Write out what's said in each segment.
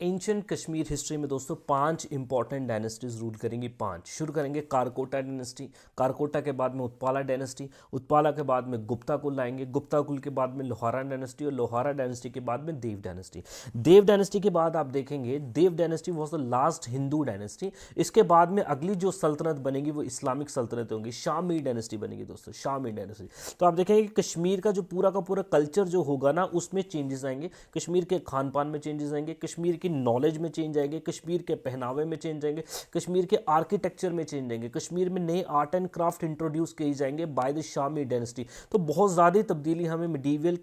Ancient Kashmir history में दोस्तों 5 important dynasties rule करेंगी। 5 शुरू करेंगे कारकोटा डायनेस्टी, कारकोटा के बाद में उत्पाला डायनेस्टी, उत्पाला के बाद में गुप्ता कुल लाएंगे, गुप्ता कुल के बाद में लोहारा डायनेस्टी और लोहारा डायनेस्टी के बाद में देव डायनेस्टी। देव डायनेस्टी के बाद आप देखेंगे Dev dynasty was the last Hindu dynasty. इसके बाद में अगली जो सल्तनत बनेगी वो इस्लामिक सल्तनत होंगी, शामी डायनेस्टी बनेगी दोस्तों, शामी डायनेस्टी। तो आप देखेंगे कि कश्मीर का जो पूरा का पूरा कल्चर जो होगा ना उसमें चेंजेस आएंगे, कश्मीर के खान पान में चेंजेस आएंगे, कश्मीर की नॉलेज में चेंज आएंगे, कश्मीर के पहनावे में चेंज आएंगे, कश्मीर के आर्किटेक्चर में चेंज आएंगे, कश्मीर में नए आर्ट एंड क्राफ्ट इंट्रोड्यूस किए जाएंगे बाय द शामी डायनेस्टी। तो बहुत ज़्यादा तब्दीली हमें मिडीवियल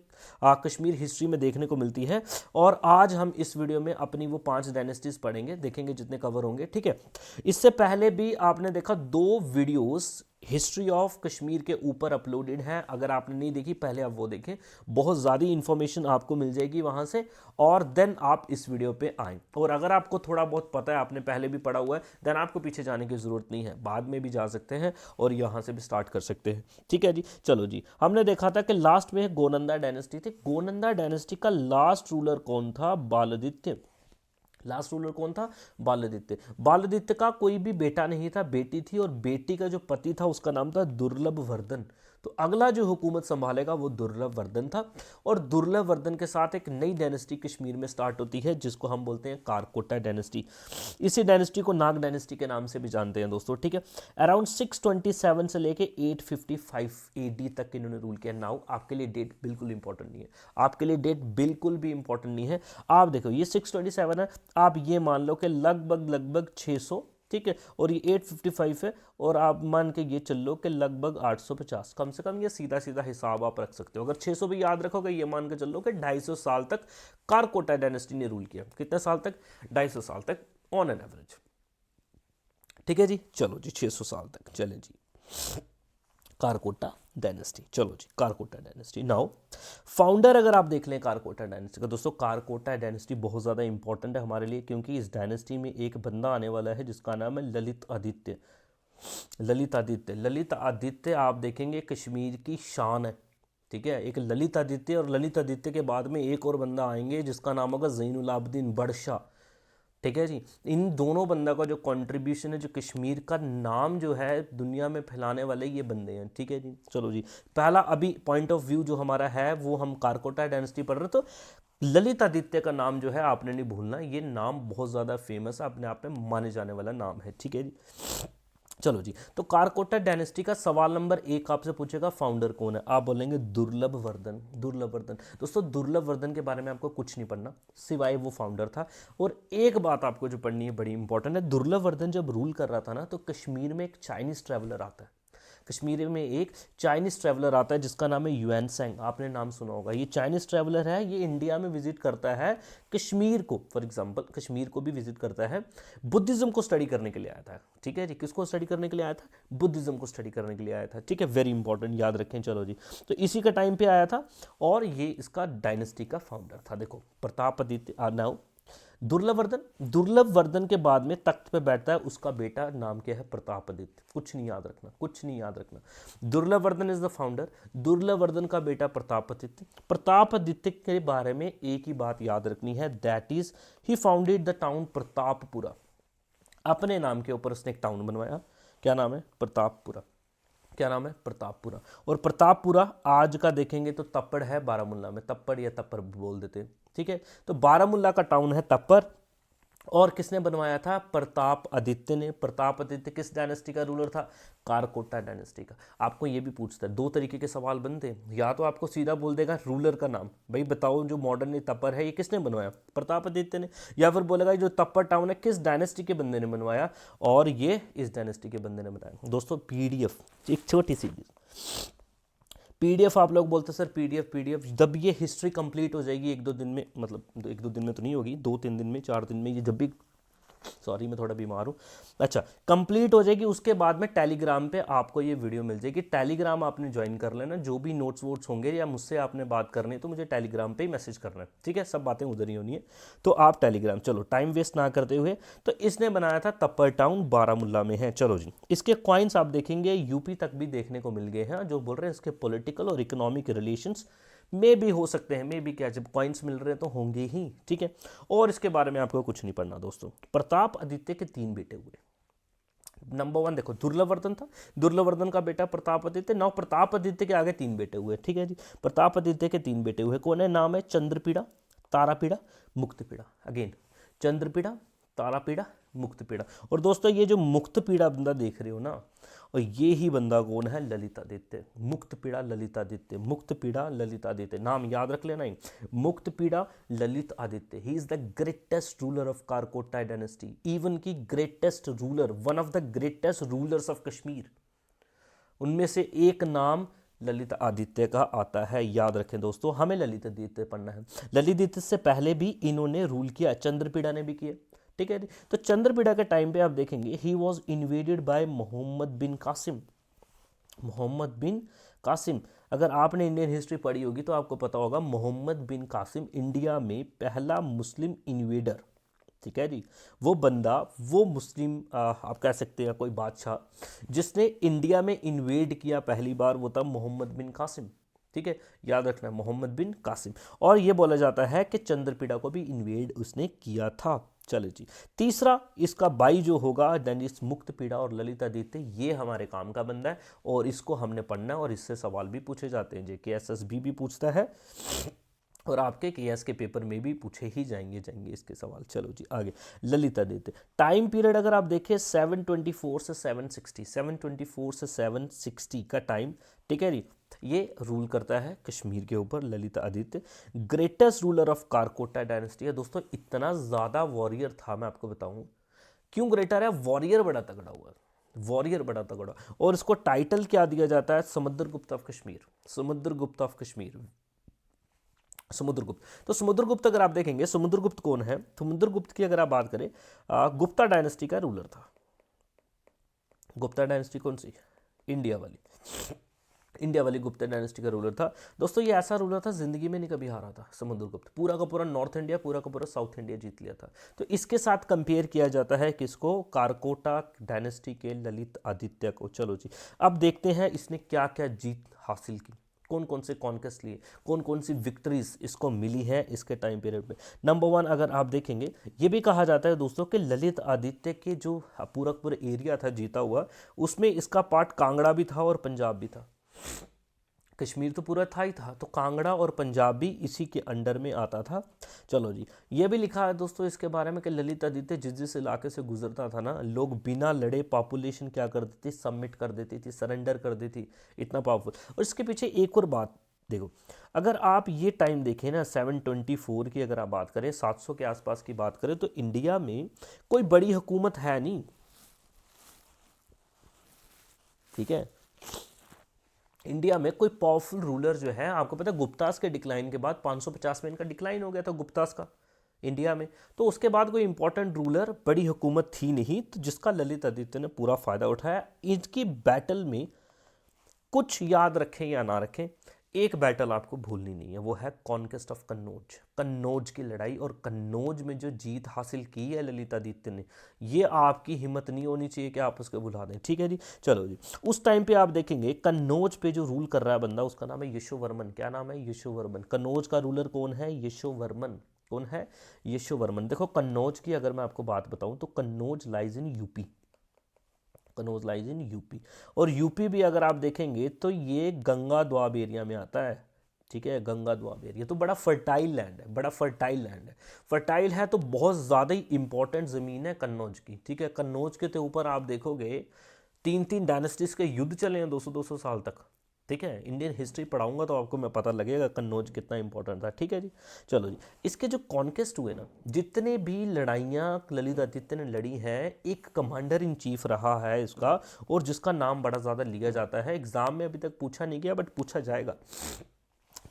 कश्मीर हिस्ट्री में देखने को मिलती है। और आज हम इस वीडियो में अपनी वो 5 डायनेस्टीज पढ़ेंगे, देखेंगे जितने कवर होंगे, ठीक है। इससे पहले भी आपने देखा 2 वीडियोस हिस्ट्री ऑफ कश्मीर के ऊपर अपलोडेड हैं, अगर आपने नहीं देखी पहले आप वो देखें, बहुत ज़्यादा इंफॉर्मेशन आपको मिल जाएगी वहाँ से, और देन आप इस वीडियो पे आएँ। और अगर आपको थोड़ा बहुत पता है, आपने पहले भी पढ़ा हुआ है, देन आपको पीछे जाने की ज़रूरत नहीं है, बाद में भी जा सकते हैं और यहाँ से भी स्टार्ट कर सकते हैं, ठीक है जी। चलो जी, हमने देखा था कि लास्ट में गोनंदा डायनेस्टी थी। गोनंदा डायनेस्टी का लास्ट रूलर कौन था? बालादित्य। लास्ट रूलर कौन था? बालादित्य। बालादित्य का कोई भी बेटा नहीं था, बेटी थी, और बेटी का जो पति था उसका नाम था दुर्लभ वर्धन। तो अगला जो हुकूमत संभालेगा वो दुर्लभ वर्धन था, और दुर्लभ वर्धन के साथ एक नई डायनेस्टी कश्मीर में स्टार्ट होती है जिसको हम बोलते हैं कारकोटा डायनेस्टी। इसी डायनेस्टी को नाग डायनेस्टी के नाम से भी जानते हैं दोस्तों, ठीक है। अराउंड 627 से लेके 855 AD तक इन्होंने रूल किया। नाउ आपके लिए डेट बिल्कुल इंपॉर्टेंट नहीं है, आपके लिए डेट बिल्कुल भी इंपॉर्टेंट नहीं है। आप देखो ये 627 है, आप ये मान लो कि लगभग 600, ठीक है, और ये 855 है, और आप मान के ये चल लो कि लगभग 850, कम से कम ये सीधा सीधा हिसाब आप रख सकते हो। अगर 600 भी याद रखोगे, ये मान के चल लो कि 250 साल तक कारकोटा डायनेस्टी ने रूल किया। कितने साल तक? 250 साल तक ऑन एन एवरेज, ठीक है जी। चलो जी, 600 साल तक चले जी कारकोटा डायनेस्टी। चलो जी, कारकोटा डायनेस्टी। नाउ फाउंडर अगर आप देख लें कारकोटा डायनेस्टी का, दोस्तों कारकोटा डायनेस्टी बहुत ज़्यादा इंपॉर्टेंट है हमारे लिए, क्योंकि इस डायनेस्टी में एक बंदा आने वाला है जिसका नाम है ललित आदित्य। ललित आदित्य, ललित आदित्य आप देखेंगे कश्मीर की शान है, ठीक है। एक ललित आदित्य, और ललित आदित्य के बाद में एक और बंदा आएंगे जिसका नाम होगा ज़ैनुल आबदीन बड़शाह, ठीक है जी। इन दोनों बंदा का जो कंट्रीब्यूशन है, जो कश्मीर का नाम जो है दुनिया में फैलाने वाले ये बंदे हैं, ठीक है जी। चलो जी, पहला अभी पॉइंट ऑफ व्यू जो हमारा है वो हम कारकोटा डायनेस्टी पढ़ रहे, तो ललित आदित्य का नाम जो है आपने नहीं भूलना, ये नाम बहुत ज़्यादा फेमस है, अपने आप में माने जाने वाला नाम है, ठीक है जी। चलो जी, तो कारकोटा डायनेस्टी का सवाल नंबर 1 आपसे पूछेगा फाउंडर कौन है, आप बोलेंगे दुर्लभ वर्धन। दुर्लभ वर्धन, दोस्तों दुर्लभ वर्धन के बारे में आपको कुछ नहीं पढ़ना सिवाय वो फाउंडर था। और एक बात आपको जो पढ़नी है बड़ी इंपॉर्टेंट है, दुर्लभ वर्धन जब रूल कर रहा था ना, तो कश्मीर में एक चाइनीज ट्रैवलर आता है, कश्मीर में एक चाइनीज ट्रैवलर आता है जिसका नाम है युएन सेंग, आपने नाम सुना होगा। ये चाइनीज ट्रैवलर है, ये इंडिया में विजिट करता है कश्मीर को, फॉर एग्जांपल कश्मीर को भी विजिट करता है, बुद्धिज्म को स्टडी करने के लिए आया था, ठीक है जी। किसको स्टडी करने के लिए आया था? बुद्धिज्म को स्टडी करने के लिए आया था, ठीक है, वेरी इंपॉर्टेंट, याद रखें। चलो जी, तो इसी का टाइम पे आया था, और ये इसका डायनेस्टी का फाउंडर था। देखो प्रताप आदित्य। नाउ दुर्लभ वर्धन, दुर्लभ वर्धन के बाद में तख्त पे बैठता है उसका बेटा, नाम क्या है? प्रताप आदित्य। कुछ नहीं याद रखना, कुछ नहीं याद रखना। दुर्लभ वर्धन इज द फाउंडर, दुर्लभ वर्धन का बेटा प्रताप आदित्य। प्रताप आदित्य के बारे में एक ही बात याद रखनी है, that is he founded the town Pratappura. अपने नाम के ऊपर उसने एक टाउन बनवाया, क्या नाम है? प्रतापपुरा। क्या नाम है? प्रतापपुरा। और प्रतापपुरा आज का देखेंगे तो तप्पड़ है बारामूला में, तप्पड़ या तप्पर बोल देते हैं, ठीक है। तो बारामूला का टाउन है तप्पर, और किसने बनवाया था? प्रताप आदित्य ने। प्रताप आदित्य किस डायनेस्टी का रूलर था? कारकोटा डायनेस्टी का। आपको ये भी पूछता है, 2 तरीके के सवाल बनते हैं, या तो आपको सीधा बोल देगा रूलर का नाम, भाई बताओ जो मॉडर्न तप्पर है ये किसने बनवाया? प्रताप आदित्य ने। या फिर बोलेगा जो तप्पर टाउन है किस डायनेस्टी के बंदे ने बनवाया? और ये इस डायनेस्टी के बंदे ने बनाया। दोस्तों PDF एक छोटी सी PDF आप लोग बोलते हैं सर PDF जब ये हिस्ट्री कंप्लीट हो जाएगी 1-2 दिन में, मतलब 1-2 दिन में तो नहीं होगी, 2-3 दिन में, 4 दिन में, ये जब भी, सॉरी मैं थोड़ा बीमार हूँ, अच्छा कंप्लीट हो जाएगी, उसके बाद में टेलीग्राम पे आपको ये वीडियो मिल जाएगी। टेलीग्राम आपने ज्वाइन कर लेना, जो भी नोट्स वोट्स होंगे या मुझसे आपने बात करनी है तो मुझे टेलीग्राम पे ही मैसेज करना है, ठीक है, सब बातें उधर ही होनी है, तो आप टेलीग्राम। चलो टाइम वेस्ट ना करते हुए, तो इसने बनाया था तप्पर टाउन, बारामूला में है। चलो जी, इसके कॉइन्स आप देखेंगे यूपी तक भी देखने को मिल गए हैं, जो बोल रहे हैं इसके पॉलिटिकल और इकोनॉमिक रिलेशंस मे भी हो सकते हैं, मे भी क्या, जब कॉइन्स मिल रहे हैं तो होंगे ही, ठीक है। और इसके बारे में आपको कुछ नहीं पढ़ना दोस्तों। प्रताप आदित्य के 3 बेटे हुए। नंबर 1 देखो, दुर्लभवर्धन था, दुर्लभवर्धन का बेटा प्रताप आदित्य। नाउ प्रताप आदित्य के आगे 3 बेटे हुए, ठीक है जी। प्रताप आदित्य के 3 बेटे हुए, कौन है? नाम है चंद्रपीड़ा, तारापीड़ा, मुक्तपीड़ा। अगेन चंद्रपीड़ा, तारापीड़ा, मुक्तपीड़ा। और दोस्तों ये जो मुक्तपीड़ा बंदा देख रहे हो ना, और ये ही बंदा कौन है? ललितादित्य। मुक्तपीड़ा ललितादित्य, मुक्तपीड़ा ललितादित्य, नाम याद रख लेना ही, Muktapida Lalitaditya. He is the greatest ruler of Karkota dynasty, even की greatest ruler, one of the greatest rulers of Kashmir. उनमें से एक नाम ललित आदित्य का आता है, याद रखें दोस्तों, हमें ललित आदित्य पढ़ना है। ललित आदित्य से पहले भी इन्होंने रूल किया, चंद्रपीड़ा ने भी किया, ठीक है। तो चंद्रपीड़ा के टाइम पे आप देखेंगे he was invaded by Muhammad bin Qasim. Muhammad bin Qasim, अगर आपने इंडियन हिस्ट्री पढ़ी होगी तो आपको पता होगा मोहम्मद बिन कासिम इंडिया में पहला मुस्लिम इन्वेडर, ठीक है जी। वो बंदा, वो मुस्लिम आप कह सकते हैं कोई बादशाह जिसने इंडिया में इन्वेड किया पहली बार, वो था मोहम्मद बिन कासिम, ठीक है, याद रखना, मोहम्मद बिन कासिम। और ये बोला जाता है कि चंद्रपीड़ा को भी इन्वेड उसने किया था। चलो जी, तीसरा इसका बाई जो होगा डेनिस मुक्तपीड़ा और ललितादित्य, ये हमारे काम का बंदा है और इसको हमने पढ़ना है और इससे सवाल भी पूछे जाते हैं। JKSSB भी पूछता है और आपके केएस के पेपर में भी पूछे ही जाएंगे इसके सवाल। चलो जी आगे, ललितादित्य। टाइम पीरियड अगर आप देखें 724 से 760, 724 से 760 का टाइम, ठीक है जी, ये रूल करता है कश्मीर के ऊपर Lalitaditya. Greatest ruler of Karkota dynasty है दोस्तों। इतना ज़्यादा वॉरियर था, मैं आपको बताऊं क्यों ग्रेटर है, वॉरियर बड़ा तगड़ा हुआ, वॉरियर बड़ा तगड़ा। और इसको टाइटल क्या दिया जाता है? Samudragupta of Kashmir, Samudragupta of Kashmir, Samudragupta. तो समुद्रगुप्त अगर आप देखेंगे, समुद्रगुप्त कौन है? समुद्रगुप्त की अगर आप बात करें, गुप्ता डायनेस्टी का रूलर था। गुप्ता डायनेस्टी कौन सी? इंडिया वाली, इंडिया वाली गुप्ता डायनेस्टी का रूलर था दोस्तों। ये ऐसा रूलर था, जिंदगी में नहीं कभी हारा था समुद्रगुप्त। पूरा का पूरा नॉर्थ इंडिया, पूरा का पूरा साउथ इंडिया जीत लिया था। तो इसके साथ कंपेयर किया जाता है किसको? कारकोटा डायनेस्टी के ललित आदित्य को। चलो जी, अब देखते हैं इसने क्या क्या जीत हासिल की, कौन कौन से कॉन्केस्ट लिए, कौन कौन सी विक्ट्रीज इसको मिली है इसके टाइम पीरियड में। नंबर 1 अगर आप देखेंगे, ये भी कहा जाता है दोस्तों कि ललित आदित्य के जो पूरा पूरा एरिया था जीता हुआ, उसमें इसका पार्ट कांगड़ा भी था और पंजाब भी था। कश्मीर तो पूरा था ही था, तो कांगड़ा और पंजाब भी इसी के अंडर में आता था। चलो जी, ये भी लिखा है दोस्तों इसके बारे में कि ललित आदित्य जिस जिस इलाके से गुजरता था ना, लोग बिना लड़े पॉपुलेशन क्या कर देती, सबमिट कर देती थी, सरेंडर कर देती, इतना पावरफुल। और इसके पीछे एक और बात देखो, अगर आप ये टाइम देखें ना, 724 की अगर आप बात करें, 700 के आसपास की बात करें, तो इंडिया में कोई बड़ी हुकूमत है नहीं, ठीक है। इंडिया में कोई पावरफुल रूलर जो है, आपको पता है गुप्तास के डिक्लाइन के बाद 550 में इनका डिक्लाइन हो गया था गुप्तास का इंडिया में। तो उसके बाद कोई इंपॉर्टेंट रूलर, बड़ी हुकूमत थी नहीं, तो जिसका ललित आदित्य ने पूरा फायदा उठाया। इनकी बैटल में कुछ याद रखें या ना रखें, एक बैटल आपको भूलनी नहीं है, वो है कॉन्क्वेस्ट ऑफ कन्नौज, कन्नौज की लड़ाई। और कन्नौज में जो जीत हासिल की है ललित आदित्य ने, ये आपकी हिम्मत नहीं होनी चाहिए कि आप उसको भुला दें, ठीक है जी। चलो जी, उस टाइम पे आप देखेंगे कन्नौज पे जो रूल कर रहा है बंदा, उसका नाम है यशोवर्मन। क्या नाम है? यशोवर्मन। कन्नौज का रूलर कौन है? यशोवर्मन। कौन है? यशोवर्मन। देखो कन्नौज की अगर मैं आपको बात बताऊं तो Kannauj lies in UP, Kannauj lies in UP. और यूपी भी अगर आप देखेंगे तो ये गंगा द्वाब एरिया में आता है, ठीक है, गंगा द्वाब एरिया। तो बड़ा फर्टाइल लैंड है, बड़ा फर्टाइल लैंड है। फर्टाइल है तो बहुत ज़्यादा ही इंपॉर्टेंट ज़मीन है कन्नौज की, ठीक है। कन्नौज के ऊपर आप देखोगे 3 डायनेस्टीज के युद्ध चले हैं 200-200 साल तक, ठीक है। इंडियन हिस्ट्री पढ़ाऊंगा तो आपको मैं पता लगेगा कन्नौज कितना इंपॉर्टेंट था, ठीक है जी। चलो जी, इसके जो कॉन्केस्ट हुए ना, जितने भी लड़ाइयाँ ललित आदित्य ने लड़ी हैं, एक कमांडर इन चीफ रहा है इसका, और जिसका नाम बड़ा ज़्यादा लिया जाता है। एग्जाम में अभी तक पूछा नहीं गया बट पूछा जाएगा,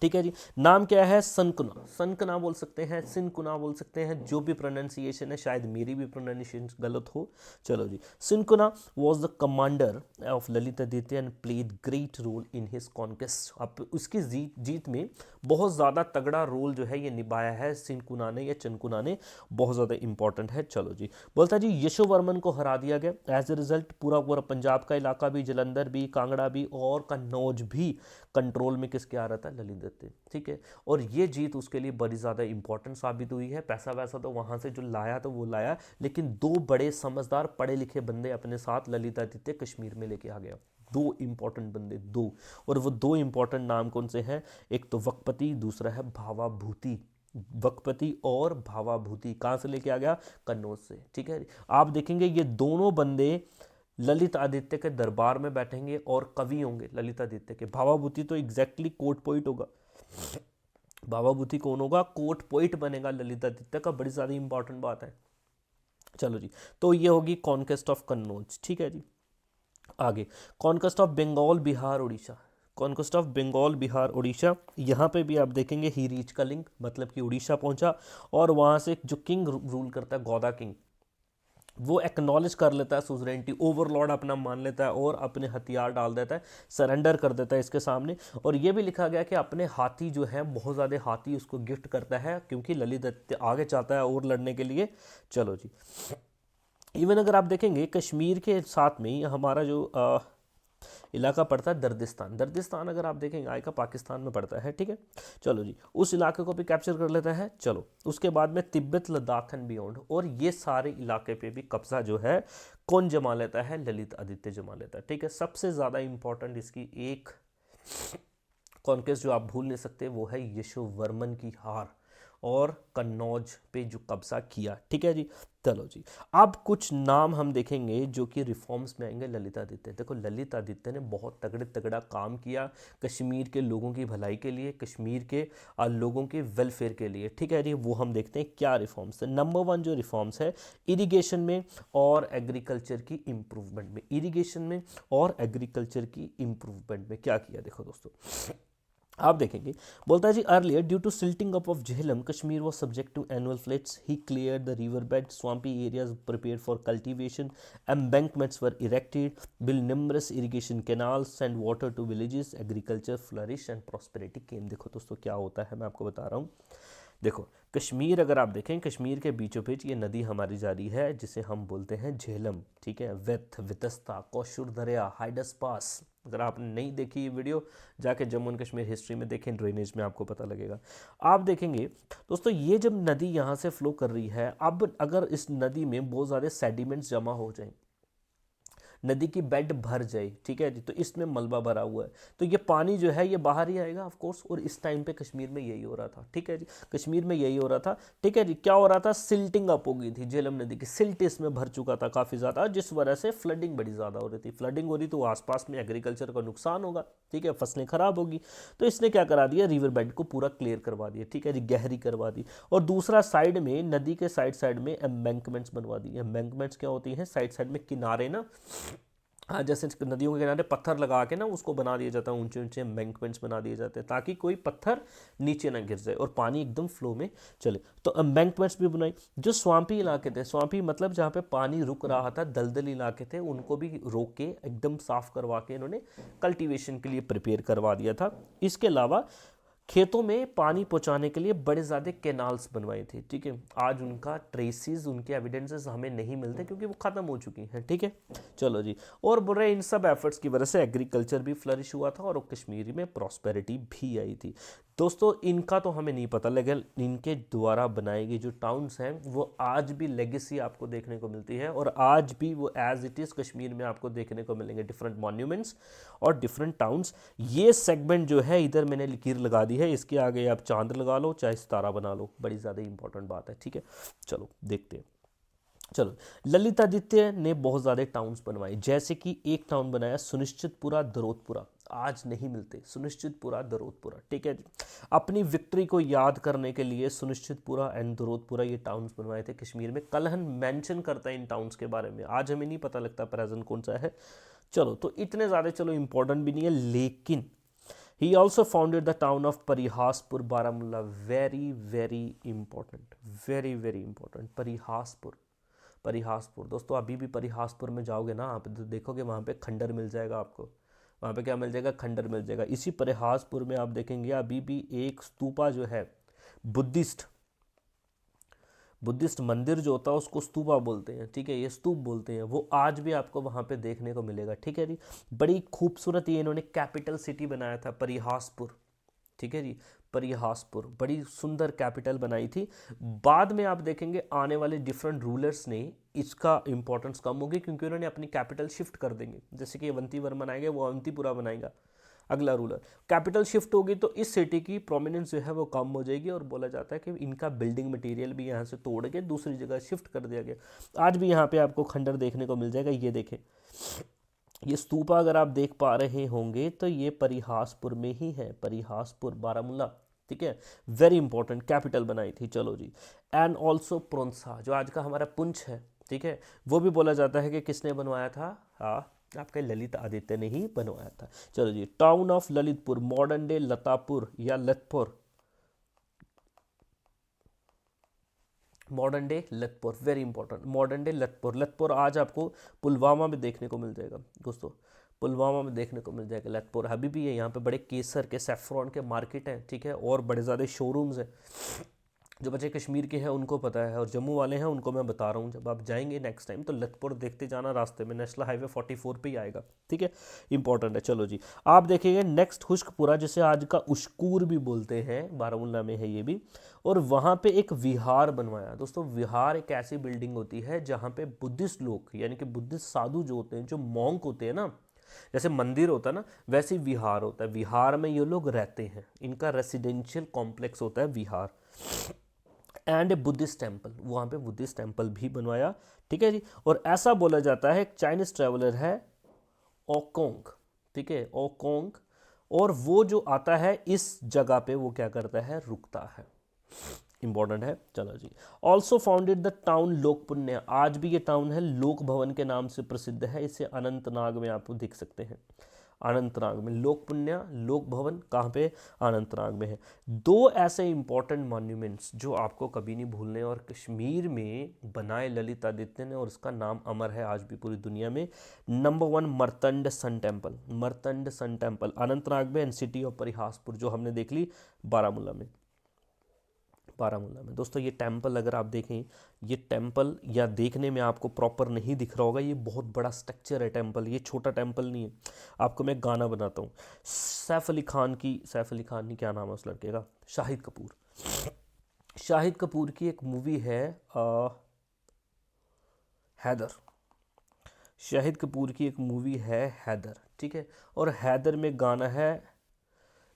ठीक है जी। नाम क्या है? सनकुना। सनकुना बोल सकते हैं, सिनकुना बोल सकते हैं, जो भी प्रोनाउंसिएशन है, शायद मेरी भी प्रोनाउंसिएशन गलत हो। चलो जी, Sinkuna was the commander of Lalitaditya and played great role in his conquest. अब उसकी जीत में बहुत ज़्यादा तगड़ा रोल जो है ये निभाया है सिनकुना ने या चनकुना ने, बहुत ज़्यादा इंपॉर्टेंट है। चलो जी, बोलता जी यशोवर्मन को हरा दिया गया। एज ए रिजल्ट पूरा पूरा पंजाब का इलाका भी, जलंधर भी, कांगड़ा भी और कन्नौज भी कंट्रोल में किसके आ रहा था? ललित आदित्य, ठीक है। और ये जीत उसके लिए बड़ी ज़्यादा इंपॉर्टेंट साबित हुई है। पैसा वैसा तो वहाँ से जो लाया तो वो लाया, लेकिन दो बड़े समझदार पढ़े लिखे बंदे अपने साथ ललितादित्य कश्मीर में लेके आ गया। दो इंपॉर्टेंट बंदे, दो। और वो दो इंपॉर्टेंट नाम कौन से हैं? एक तो वकपति, दूसरा है भावाभूति। वकपति और भावाभूति कहाँ से लेके आ गया? कन्नौज से, ठीक है। आप देखेंगे ये दोनों बंदे ललित आदित्य के दरबार में बैठेंगे और कवि होंगे ललित आदित्य के। भावाभूति तो एग्जैक्टली कोर्ट पोइट होगा। भावाभूति कौन होगा? कोर्ट पोइट बनेगा ललित आदित्य का। बड़ी ज्यादा इंपॉर्टेंट बात है। चलो जी, तो ये होगी कॉन्क्वेस्ट ऑफ कन्नौज, ठीक है जी। आगे conquest of Bengal, Bihar, Orissa. Conquest of Bengal, Bihar, Orissa, यहाँ पे भी आप देखेंगे ही रीच का लिंक, मतलब कि उड़ीसा पहुंचा और वहाँ से जो किंग रूल करता है, गौदा किंग, वो एक्नॉलेज कर लेता है सुजरेनिटी, ओवरलॉर्ड अपना मान लेता है और अपने हथियार डाल देता है, सरेंडर कर देता है इसके सामने। और ये भी लिखा गया कि अपने हाथी जो है, बहुत ज़्यादा हाथी उसको गिफ्ट करता है, क्योंकि ललित आदित्य आगे चाहता है और लड़ने के लिए। चलो जी, इवन अगर आप देखेंगे कश्मीर के साथ में ही हमारा जो इलाका पड़ता है दर्दिस्तान। दर्दिस्तान अगर आप देखेंगे आएगा पाकिस्तान में पड़ता है, ठीक है। चलो जी, उस इलाके को भी कैप्चर कर लेता है। चलो उसके बाद में तिब्बत, लद्दाख एंड बियॉन्ड, और ये सारे इलाके पे भी कब्जा जो है कौन जमा लेता है? ललित आदित्य जमा लेता है, ठीक है। सबसे ज़्यादा इंपॉर्टेंट इसकी एक कॉन्क्वेस्ट जो आप भूल नहीं सकते वो है यशोवर्मन की हार और कन्नौज पे जो कब्जा किया, ठीक है जी। चलो जी, अब कुछ नाम हम देखेंगे जो कि रिफॉर्म्स में आएंगे ललित आदित्य। देखो ललित आदित्य ने बहुत तगड़ा काम किया कश्मीर के लोगों की भलाई के लिए, कश्मीर के लोगों के वेलफेयर के लिए, ठीक है जी। वो हम देखते हैं क्या रिफॉर्म्स है। नंबर 1 जो रिफॉर्म्स है, इरिगेशन में और एग्रीकल्चर की इम्प्रूवमेंट में। इरिगेशन में और एग्रीकल्चर की इम्प्रूवमेंट में क्या किया? देखो दोस्तों, आप देखेंगे, बोलता है जी, earlier due to silting up of Jhelum Kashmir was subject to annual floods, he cleared the river bed, swampy areas prepared for cultivation, embankments were erected, build numerous irrigation canals, send water to villages, agriculture flourish and prosperity came। देखो दोस्तों क्या होता है, मैं आपको बता रहा हूँ। देखो कश्मीर अगर आप देखें, कश्मीर के बीचों बीच ये नदी हमारी जा रही है जिसे हम बोलते हैं झेलम, ठीक है। वेथ, वितस्ता, कौशुर दरिया, हाइडस पास। अगर आपने नहीं देखी ये वीडियो, जाके जम्मू एंड कश्मीर हिस्ट्री में देखें, ड्रेनेज में आपको पता लगेगा। आप देखेंगे दोस्तों, ये जब नदी यहाँ से फ्लो कर रही है, अब अगर इस नदी में बहुत ज़्यादा सेडिमेंट्स जमा हो जाएं, नदी की बेड भर जाए, ठीक है जी, तो इसमें मलबा भरा हुआ है, तो ये पानी जो है ये बाहर ही आएगा ऑफ कोर्स। और इस टाइम पे कश्मीर में यही हो रहा था, ठीक है जी, कश्मीर में यही हो रहा था, ठीक है जी। क्या हो रहा था? सिल्टिंग अप हो गई थी, झेलम नदी की सिल्ट इसमें भर चुका था काफ़ी ज़्यादा, जिस वजह से फ्लडिंग बड़ी ज़्यादा हो रही थी। फ्लडिंग हो रही तो आसपास में एग्रीकल्चर का नुकसान होगा, ठीक है, फसलें खराब होगी। तो इसने क्या करा दिया? रिवर बेड को पूरा क्लियर करवा दिया, ठीक है जी, गहरी करवा दी। और दूसरा साइड में, नदी के साइड में एम्बैंकमेंट्स बनवा दी। एम्बैंकमेंट्स क्या होती हैं? साइड में किनारे ना, हाँ, जैसे नदियों के किनारे पत्थर लगा के ना उसको बना दिया जाता है, ऊंचे ऊंचे एम्बैंकमेंट्स बना दिए जाते हैं ताकि कोई पत्थर नीचे ना गिर जाए और पानी एकदम फ्लो में चले। तो एम्बैंकमेंट्स भी बनाई। जो स्वाम्पी इलाके थे, स्वाम्पी मतलब जहाँ पे पानी रुक रहा था, दलदल इलाके थे, उनको भी रोक के एकदम साफ करवा के इन्होंने कल्टीवेशन के लिए प्रिपेयर करवा दिया था। इसके अलावा खेतों में पानी पहुंचाने के लिए बड़े ज़्यादा कैनाल्स बनवाए थे, ठीक है। आज उनका ट्रेसिस, उनके एविडेंसेस हमें नहीं मिलते क्योंकि वो ख़त्म हो चुकी हैं, ठीक है। चलो जी, और बोल रहे इन सब एफर्ट्स की वजह से एग्रीकल्चर भी फ्लरिश हुआ था और कश्मीर में प्रॉस्पेरिटी भी आई थी। दोस्तों इनका तो हमें नहीं पता, लेकिन इनके द्वारा बनाई गई जो टाउन्स हैं वो आज भी लेगेसी आपको देखने को मिलती है, और आज भी वो एज इट इज़ कश्मीर में आपको देखने को मिलेंगे डिफरेंट मॉन्यूमेंट्स और डिफरेंट टाउन्स। ये सेगमेंट जो है इधर मैंने लकीर लगा दी है, इसके आगे आप चांद लगा लो चाहे सितारा बना लो, बड़ी ज़्यादा इंपॉर्टेंट बात है, ठीक है। चलो देखते हैं। चलो, ललितादित्य ने बहुत ज़्यादा टाउन्स बनवाए, जैसे कि एक टाउन बनाया सुनिश्चितपुरा, दरोतपुरा, आज नहीं मिलते सुनिश्चितपुरा, दरोतपुरा, ठीक है जी। अपनी विक्ट्री को याद करने के लिए सुनिश्चितपुरा एंड दरोतपुरा ये टाउन्स बनवाए थे कश्मीर में। कलहन मेंशन करता है इन टाउन्स के बारे में, आज हमें नहीं पता लगता प्रेजेंट कौन सा है। चलो, तो इतने ज़्यादा चलो इंपॉर्टेंट भी नहीं है, लेकिन he also founded the town of Parihaspur, Baramulla, very very important, very very important. Parihaspur, Parihaspur दोस्तों, अभी भी परिहासपुर में जाओगे ना आप तो देखोगे वहाँ पे खंडर मिल जाएगा आपको। वहाँ पे क्या मिल जाएगा? खंडर मिल जाएगा। इसी परिहासपुर में आप देखेंगे अभी भी एक स्तूपा जो है, बुद्धिस्ट मंदिर जो होता है उसको स्तूपा बोलते हैं, ठीक है, ये स्तूप बोलते हैं, वो आज भी आपको वहाँ पे देखने को मिलेगा, ठीक है जी। बड़ी खूबसूरत ये इन्होंने कैपिटल सिटी बनाया था परिहासपुर, ठीक है जी, परिहासपुर बड़ी सुंदर कैपिटल बनाई थी। बाद में आप देखेंगे आने वाले डिफरेंट रूलर्स ने इसका इंपॉर्टेंस कम होगी क्योंकि उन्होंने अपनी कैपिटल शिफ्ट कर देंगे, जैसे कि अवंतीवर्मन आएंगे वो अवंतीपुरा बनाएगा अगला रूलर, कैपिटल शिफ्ट होगी तो इस सिटी की प्रोमिनेंस जो है वो कम हो जाएगी और बोला जाता है कि इनका बिल्डिंग मटेरियल भी यहाँ से तोड़ के दूसरी जगह शिफ्ट कर दिया गया। आज भी यहाँ पे आपको खंडर देखने को मिल जाएगा, ये देखें, ये स्तूपा अगर आप देख पा रहे होंगे तो ये परिहासपुर में ही है, परिहासपुर बारामूला, ठीक है, वेरी इंपॉर्टेंट कैपिटल बनाई थी। चलो जी, एंड ऑल्सो प्रोंसा जो आज का हमारा पुंछ है, ठीक है, वो भी बोला जाता है कि किसने बनवाया था, हाँ आपके ललित आदित्य ने ही बनवाया था। चलो जी, town of Lalitpur, modern day Latapur या Latpur, modern day Latpur, very important, modern day Latpur. Latpur आज आपको पुलवामा में देखने को मिल जाएगा दोस्तों, पुलवामा में देखने को मिल जाएगा लतपुर। अभी भी है यहाँ पे बड़े केसर के सैफ्रॉन के मार्केट हैं, ठीक है, और बड़े ज़्यादा शोरूम्स हैं। जो बच्चे कश्मीर के हैं उनको पता है, और जम्मू वाले हैं उनको मैं बता रहा हूँ, जब आप जाएंगे नेक्स्ट टाइम तो लतपुर देखते जाना, रास्ते में नेशनल हाईवे 44 पे ही आएगा, ठीक है, इंपॉर्टेंट है। चलो जी, आप देखेंगे नेक्स्ट खुश्कपुरा, जिसे आज का उश्कूर भी बोलते हैं, बारामूला में है ये भी, और वहाँ पे एक विहार बनवाया दोस्तों। विहार एक ऐसी बिल्डिंग होती है जहाँ पे बुद्धिस्ट लोग यानी कि बुद्धिस्ट साधु जो होते हैं, जो मॉन्क होते हैं ना, जैसे मंदिर होता है ना वैसे ही विहार होता है, विहार में ये लोग रहते हैं, इनका रेसिडेंशियल कॉम्प्लेक्स होता है विहार। एंड ए बुद्धिस्ट टेम्पल, वहाँ पे बुद्धिस्ट टेम्पल भी बनवाया, ठीक है जी। और ऐसा बोला जाता है, एक चाइनीज ट्रेवलर है ओकोंग, ठीक है, ओकोंग, और वो जो आता है इस जगह पे वो क्या करता है, रुकता है, इंपॉर्टेंट है। चलो जी, ऑल्सो फाउंडेड द टाउन लोकपुण्य, आज भी ये टाउन है लोक भवन के नाम से प्रसिद्ध है, इसे अनंतनाग में आप देख सकते हैं, अनंतनाग में लोकपुण्य लोक भवन कहाँ पे, अनंतनाग में है। दो ऐसे इंपॉर्टेंट मॉन्यूमेंट्स जो आपको कभी नहीं भूलने, और कश्मीर में बनाए ललित आदित्य ने, और उसका नाम अमर है आज भी पूरी दुनिया में। Number 1 Martand sun temple, Martand sun temple Anantnag में, एंड सिटी ऑफ परिहासपुर जो हमने देख ली बारामूला में, बारामूला में। दोस्तों ये टेम्पल अगर आप देखें, ये टेम्पल या देखने में आपको प्रॉपर नहीं दिख रहा होगा, ये बहुत बड़ा स्ट्रक्चर है टेम्पल, ये छोटा टेम्पल नहीं है। आपको मैं गाना बनाता हूँ, सैफ अली खान की, सैफ अली खान नहीं, क्या नाम है उस लड़के का, शाहिद कपूर, शाहिद कपूर की एक मूवी है हैदर, शाहिद कपूर की एक मूवी है हैदर, ठीक है, और हैदर में गाना है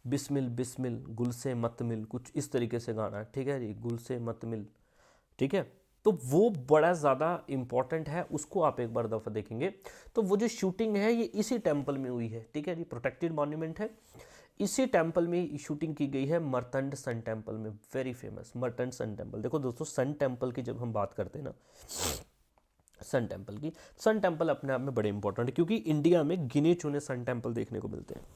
बिस्मिल बिस्मिल गुल से मत मिल, कुछ इस तरीके से गाना है, ठीक है जी, गुल से मत मिल, ठीक है। तो वो बड़ा ज़्यादा इंपॉर्टेंट है, उसको आप एक बार दफ़ा देखेंगे तो वो जो शूटिंग है ये इसी टेम्पल में हुई है, ठीक है जी, प्रोटेक्टेड मॉन्यूमेंट है, इसी टेम्पल में शूटिंग की गई है, मर्तंड सन टेम्पल में, वेरी फेमस मर्तंड सन टेम्पल। देखो दोस्तों, सन टेम्पल की जब हम बात करते हैं ना, सन टेम्पल की, सन टेम्पल अपने आप में बड़े इंपॉर्टेंट है क्योंकि इंडिया में गिने चुने सन टेम्पल देखने को मिलते हैं,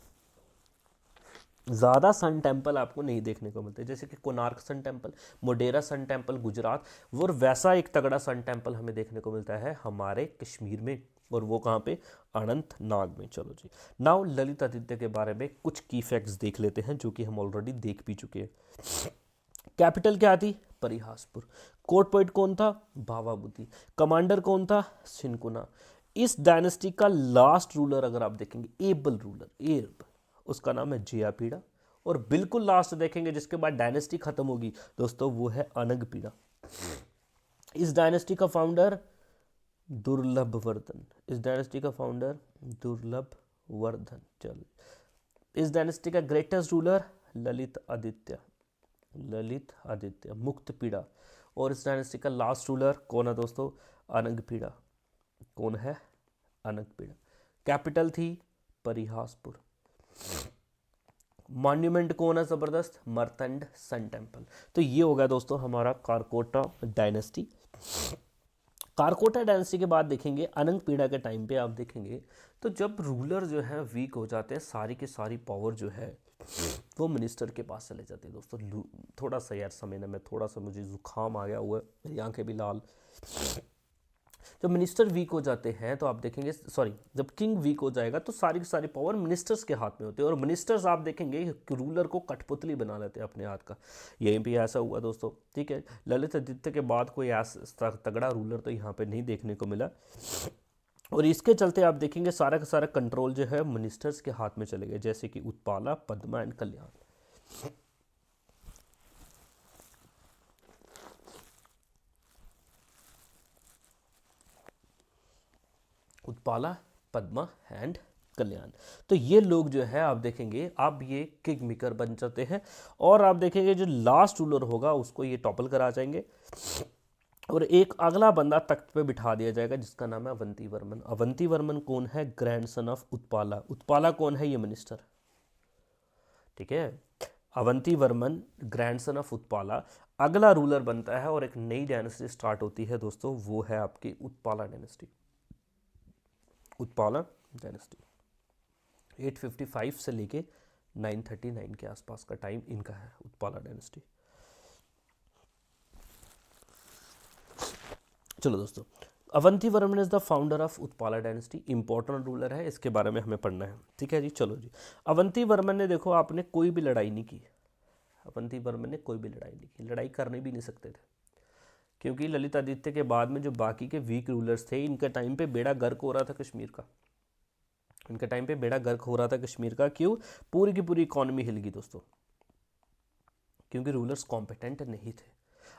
ज़्यादा सन टेम्पल आपको नहीं देखने को मिलते, जैसे कि Konark sun temple, Modhera sun temple Gujarat, वो वैसा एक तगड़ा सन टेम्पल हमें देखने को मिलता है हमारे कश्मीर में, और वो कहाँ पे, अनंतनाग में। चलो जी, नाउ ललित आदित्य के बारे में कुछ की फैक्ट्स देख लेते हैं जो कि हम ऑलरेडी देख भी चुके हैं। कैपिटल क्या थी, परिहासपुर। कोर्ट पॉइंट कौन था, भावा बुद्धि। कमांडर कौन था, सिनकुना। इस डायनेस्टी का लास्ट रूलर अगर आप देखेंगे, एबल रूलर, एब, उसका नाम है जयापीड़ा। और बिल्कुल लास्ट देखेंगे जिसके बाद डायनेस्टी खत्म होगी दोस्तों, वो है अनंगपीड़ा। इस डायनेस्टी का फाउंडर दुर्लभवर्धन, इस डायनेस्टी का फाउंडर दुर्लभवर्धन। चलो, इस डायनेस्टी का ग्रेटेस्ट रूलर ललित आदित्य, ललित आदित्य मुक्तपीड़ा। और इस डायनेस्टी का लास्ट रूलर कौन है दोस्तों, अनंगपीड़ा। कौन है, अनंगपीड़ा। कैपिटल थी परिहासपुर। मॉन्यूमेंट कौन है जबरदस्त, मर्तंड सन टेम्पल। तो ये हो गया दोस्तों हमारा कारकोटा डायनेस्टी। कारकोटा डायनेस्टी के बाद देखेंगे अनंगपीड़ा के टाइम पे आप देखेंगे तो जब रूलर जो है वीक हो जाते हैं, सारी की सारी पावर जो है वो मिनिस्टर के पास चले जाते हैं दोस्तों। थोड़ा सा यार समय ना, मैं थोड़ा सा, मुझे जुकाम आ गया हुआ है, मेरी आंखें भी लाल। जब मिनिस्टर वीक हो जाते हैं तो आप देखेंगे, सॉरी, जब किंग वीक हो जाएगा तो सारी की सारी पावर मिनिस्टर्स के हाथ में होती है, और मिनिस्टर्स आप देखेंगे रूलर को कठपुतली बना लेते हैं अपने हाथ का। यहीं पे ऐसा हुआ दोस्तों, ठीक है। ललित आदित्य के बाद कोई ऐसा तगड़ा रूलर तो यहाँ पे नहीं देखने को मिला, और इसके चलते आप देखेंगे सारा का सारा कंट्रोल जो है मिनिस्टर्स के हाथ में चले गए, जैसे कि उत्पाला, पद्मा एंड कल्याण। उत्पाला, पद्मा एंड कल्याण। तो ये लोग जो है आप देखेंगे अब ये किंग मेकर बन जाते हैं, और आप देखेंगे जो लास्ट रूलर होगा उसको ये टॉपल करा जाएंगे, और एक अगला बंदा तख्त पे बिठा दिया जाएगा जिसका नाम है अवंती वर्मन। अवंती वर्मन कौन है? Grandson of Utpala. उत्पाला कौन है? ये मिनिस्टर, ठीक है। अवंती वर्मन ग्रैंडसन ऑफ उत्पाला अगला रूलर बनता है, और एक नई डायनेस्टी स्टार्ट होती है दोस्तों, वो है आपकी उत्पाला डायनेस्टी। उत्पाला डायनेस्टी 855 से लेके 939 के आसपास का टाइम इनका है, उत्पाला डायनेस्टी। चलो दोस्तों, Avanti Varman is the founder of Utpala dynasty, important ruler है, इसके बारे में हमें पढ़ना है, ठीक है जी। चलो जी, अवंती वर्मन ने देखो आपने कोई भी लड़ाई नहीं की, अवंती वर्मन ने कोई भी लड़ाई नहीं की, लड़ाई करने भी नहीं सकते थे, क्योंकि ललितादित्य के बाद में जो बाकी के वीक रूलर्स थे, इनके टाइम पे बेड़ा गर्क हो रहा था कश्मीर का, इनके टाइम पे बेड़ा गर्क हो रहा था कश्मीर का। क्यों? पूरी की पूरी इकॉनमी हिल गई दोस्तों, क्योंकि रूलर्स कॉम्पिटेंट नहीं थे।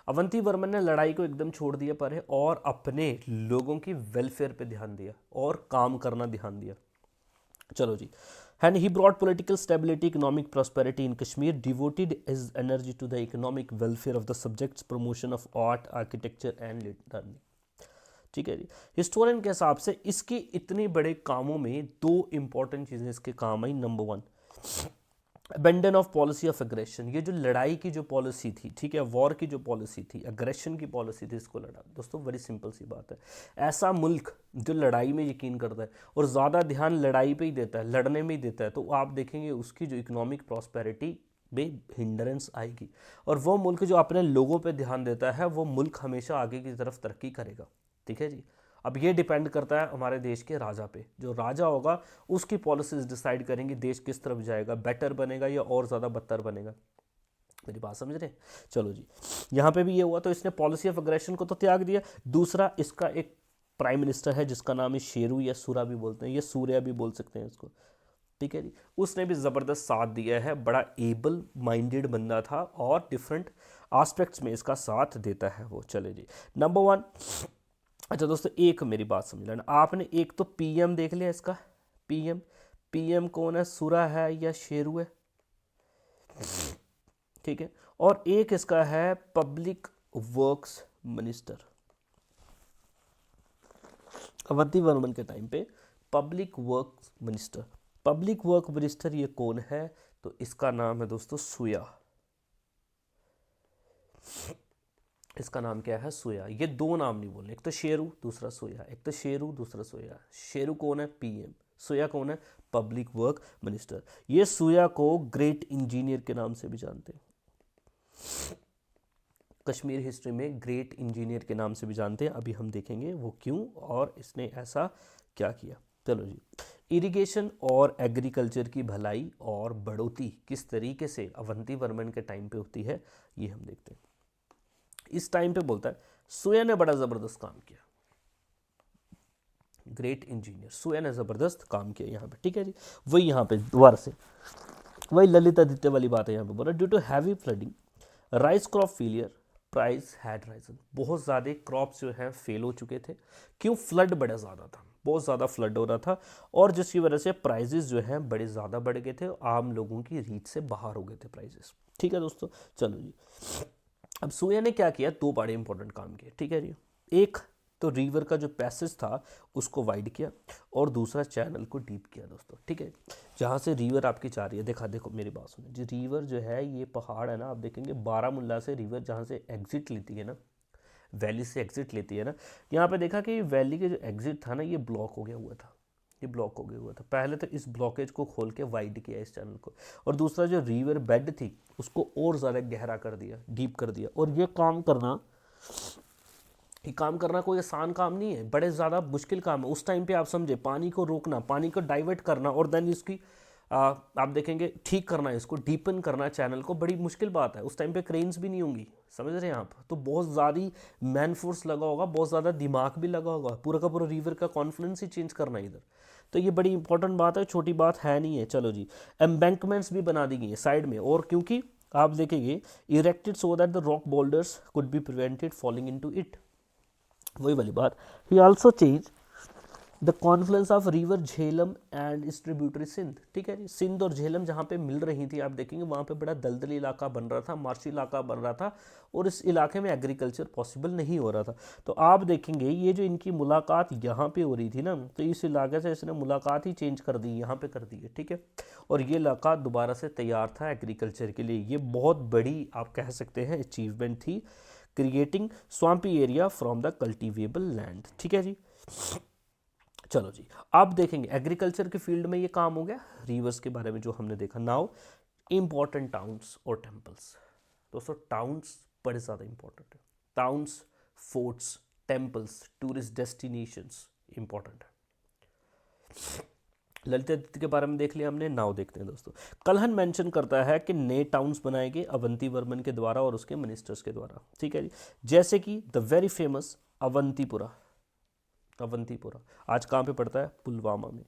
अवंती वर्मन ने लड़ाई को एकदम छोड़ दिया पर है, और अपने लोगों की वेलफेयर पे ध्यान दिया और काम करना ध्यान दिया। चलो जी, and he brought political stability, economic prosperity in Kashmir, devoted his energy to the economic welfare of the subjects, promotion of art, architecture and learning। ठीक है जी, हिस्टोरियन के हिसाब से इसके इतने बड़े कामों में दो इंपॉर्टेंट चीजें इसके काम आई। Number 1, abandon of policy of aggression, ये जो लड़ाई की जो पॉलिसी थी, ठीक है, वॉर की जो पॉलिसी थी, एग्रेशन की पॉलिसी थी, इसको लड़ा। दोस्तों बड़ी सिंपल सी बात है, ऐसा मुल्क जो लड़ाई में यकीन करता है और ज़्यादा ध्यान लड़ाई पे ही देता है, लड़ने में ही देता है, तो आप देखेंगे उसकी जो इकोनॉमिक प्रॉस्पेरिटी में हिंडरेंस आएगी, और वो मुल्क जो अपने लोगों पे ध्यान देता है वो मुल्क हमेशा आगे की तरफ तरक्की करेगा, ठीक है जी। अब ये डिपेंड करता है हमारे देश के राजा पे, जो राजा होगा उसकी पॉलिसीज डिसाइड करेंगे देश किस तरफ जाएगा, बेटर बनेगा या और ज़्यादा बदतर बनेगा। मेरी बात समझ रहे हैं? चलो जी, यहाँ पे भी ये हुआ, तो इसने पॉलिसी ऑफ अग्रेशन को तो त्याग दिया। दूसरा, इसका एक प्राइम मिनिस्टर है जिसका नाम है शेरू, या सूरा भी बोलते हैं, या सूर्या भी बोल सकते हैं इसको, ठीक है जी। उसने भी ज़बरदस्त साथ दिया है, बड़ा एबल माइंडेड बंदा था, और डिफरेंट एस्पेक्ट्स में इसका साथ देता है वो। चले जी, नंबर 1। अच्छा दोस्तों, एक मेरी बात समझ लेना, आपने एक तो पीएम देख लिया इसका, पीएम, पीएम कौन है? सूरा है या शेरू है, ठीक है। और एक इसका है public works minister, Avanti Varman के टाइम पे public works minister. Public work minister ये कौन है? तो इसका नाम है दोस्तों सूया, इसका नाम क्या है? सूया। ये दो नाम नहीं बोलने, एक तो शेरू दूसरा सोया, एक तो शेरू दूसरा सोया। शेरू कौन है? पीएम। सोया कौन है? Public work minister. ये सोया को ग्रेट इंजीनियर के नाम से भी जानते हैं, कश्मीर हिस्ट्री में ग्रेट इंजीनियर के नाम से भी जानते हैं। अभी हम देखेंगे वो क्यों और इसने ऐसा क्या किया। चलो जी, इरिगेशन और एग्रीकल्चर की भलाई और बढ़ोतरी किस तरीके से अवंती वर्मन के टाइम पे होती है, ये हम देखते हैं। इस टाइम पे बोलता है सोया ने बड़ा जबरदस्त काम किया, ग्रेट इंजीनियर सोया ने जबरदस्त काम किया यहाँ पे, ठीक है जी। वही यहाँ पे दोबारा से वही ललितादित्य वाली बात है, यहाँ पे बोला due to heavy flooding, rice crop failure, price had risen. बहुत ज़्यादा क्रॉप्स जो है फेल हो चुके थे, क्यों? फ्लड बड़ा ज़्यादा था, बहुत ज़्यादा फ्लड हो रहा था, और जिसकी वजह से प्राइजेस जो हैं बड़े ज़्यादा बढ़ गए थे, आम लोगों की रीच से बाहर हो गए थे प्राइजेस, ठीक है दोस्तों। चलो जी, अब सोया ने क्या किया? दो बड़े इंपॉर्टेंट काम किए, ठीक है जी। एक तो रिवर का जो पैसेज था उसको वाइड किया, और दूसरा चैनल को डीप किया दोस्तों, ठीक है। जहाँ से रिवर आपकी जा रही है, देखो मेरी बात सुनो जी, रिवर जो है ये पहाड़ है ना, आप देखेंगे बारामूला से रिवर जहाँ से एग्जिट लेती है ना, वैली से एग्जिट लेती है ना, यहाँ पे देखा कि वैली के जो एग्जिट था ना, ये ब्लॉक हो गया हुआ था, ये ब्लॉक हो गया हुआ था। पहले तो इस ब्लॉकेज को खोल के वाइड किया इस चैनल को, और दूसरा जो रिवर बेड थी उसको और ज़्यादा गहरा कर दिया, डीप कर दिया। और ये काम करना कोई आसान काम नहीं है, बड़े ज़्यादा मुश्किल काम है उस टाइम पे। आप समझे, पानी को रोकना, पानी को डाइवर्ट करना, और देन इसकी आप देखेंगे ठीक करना, इसको डीपन करना चैनल को, बड़ी मुश्किल बात है। उस टाइम पे क्रेन्स भी नहीं होंगी, समझ रहे हैं आप, तो बहुत ज़्यादा मैन फोर्स लगा होगा, बहुत ज़्यादा दिमाग भी लगा होगा, पूरा का पूरा रिवर का कॉन्फ्लुएंस ही चेंज करना इधर। तो ये बड़ी इंपॉर्टेंट बात है, छोटी बात है नहीं है। चलो जी, एम्बैंकमेंट्स भी बना दी गई है साइड में, और क्योंकि आप देखेंगे erected so that the rock boulders could be prevented falling into it. वही वाली बात। He also change the confluence of river Jhelum and its tributary Sindh. ठीक है जी, सिंध और झेलम जहाँ पे मिल रही थी, आप देखेंगे वहाँ पे बड़ा दलदली इलाका बन रहा था, मार्शी इलाका बन रहा था, और इस इलाके में एग्रीकल्चर पॉसिबल नहीं हो रहा था। तो आप देखेंगे ये जो इनकी मुलाकात यहाँ पे हो रही थी ना, तो इस इलाके से इसने मुलाकात ही चेंज कर दी, यहाँ पे कर दी है। ठीक है, और ये इलाका दोबारा से तैयार था एग्रीकल्चर के लिए। ये बहुत बड़ी आप कह सकते हैं अचीवमेंट थी, creating swampy area from the cultivable land. ठीक है जी, चलो जी, आप देखेंगे एग्रीकल्चर के फील्ड में ये काम हो गया, रिवर्स के बारे में जो हमने देखा। नाउ इंपॉर्टेंट टाउन्स और टेम्पल्स। दोस्तों टाउन्स बड़े ज़्यादा इंपॉर्टेंट है, towns, forts, temples, tourist destinations important है। ललित आदित्य के बारे में देख लिया हमने, नाउ देखते हैं दोस्तों। कलहन मेंशन करता है कि नए टाउन्स बनाए गए अवंती वर्मन के द्वारा और उसके मिनिस्टर्स के द्वारा। ठीक है जी, जैसे कि the very famous Avantipura. Avantipura आज कहाँ पे पड़ता है? पुलवामा में,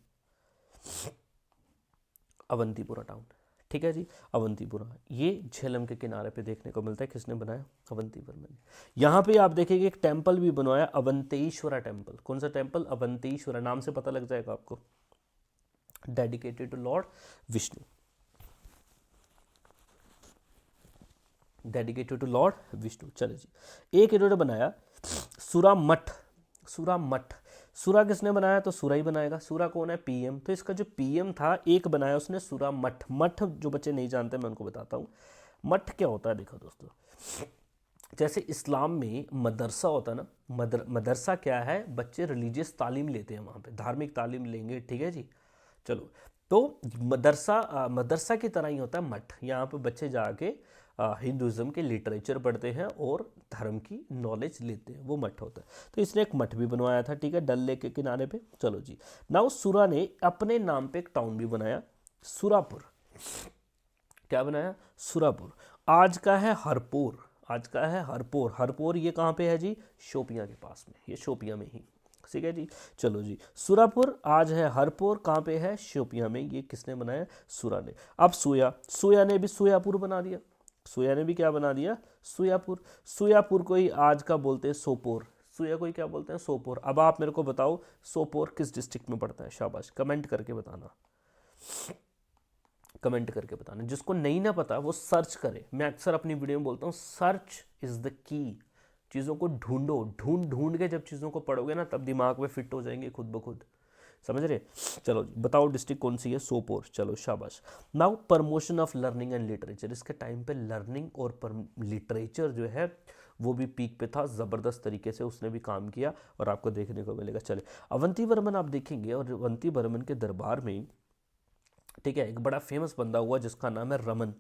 अवंतीपुरा टाउन। ठीक है जी, अवंतीपुरा ये झेलम के किनारे पे देखने को मिलता है। किसने बनाया? अवंती वर्मन ने। यहाँ पे आप देखेंगे एक टेम्पल भी बनवाया, अवंतेश्वरा टेम्पल। कौन सा टेम्पल? अवंतेश्वरा, नाम से पता लग जाएगा आपको, dedicated to Lord Vishnu, dedicated to Lord Vishnu. चलो जी, एक इन्होंने बनाया सुरा मठ। सुरा मठ, सुरा किसने बनाया? तो सुरा ही बनाएगा। सुरा कौन है? पीएम। तो इसका जो पीएम था एक बनाया उसने सुरा मठ। मठ जो बच्चे नहीं जानते मैं उनको बताता हूँ, मठ क्या होता है। देखो दोस्तों, जैसे इस्लाम में मदरसा होता है ना, मदरसा क्या है? बच्चे रिलीजियस तालीम लेते हैं, वहाँ पे धार्मिक तालीम लेंगे। ठीक है जी, चलो, तो मदरसा की तरह ही होता है मठ। यहाँ पे बच्चे जाके हिंदुज़म के लिटरेचर पढ़ते हैं और धर्म की नॉलेज लेते हैं, वो मठ होता है। तो इसने एक मठ भी बनवाया था। ठीक है, डल लेक के किनारे पे। चलो जी, नाउ सुरा ने अपने नाम पे एक टाउन भी बनाया, सुरापुर। क्या बनाया? सुरापुर। आज का है हरपुर, आज का है हरपुर। हरपुर ये कहाँ पे है जी? शोपियाँ के पास में, ये शोपियाँ में ही। ठीक है जी, चलो जी, सुरापुर आज है हरपुर, कहाँ पे है? शोपियाँ में। ये किसने बनाया? सुरा ने। अब सोया, सोया ने भी सोयापुर बना दिया। सोया ने भी क्या बना दिया? सोयापुर। सोयापुर को ही आज का बोलते हैं सोपोर। सोया को ही क्या बोलते हैं? सोपोर। अब आप मेरे को बताओ सोपोर किस डिस्ट्रिक्ट में पड़ता है? शाबाश, कमेंट करके बताना, कमेंट करके बताना। जिसको नहीं ना पता वो सर्च करे। मैं अक्सर अपनी वीडियो में बोलता हूँ सर्च इज द की। चीज़ों को ढूंढो, ढूंढ ढूंढ के जब चीज़ों को पढ़ोगे ना तब दिमाग में फिट हो जाएंगे खुद ब खुद। समझ रहे? चलो बताओ डिस्ट्रिक्ट कौन सी है? सोपोर। चलो शाबाश। Now promotion of learning and literature. इसके टाइम पे लर्निंग और लिटरेचर जो है वो भी पीक पे था, ज़बरदस्त तरीके से उसने भी काम किया और आपको देखने को मिलेगा। चले, अवंती वर्मन आप देखेंगे, और अवंती वर्मन के दरबार में, ठीक है, एक बड़ा फेमस बंदा हुआ जिसका नाम है रमन।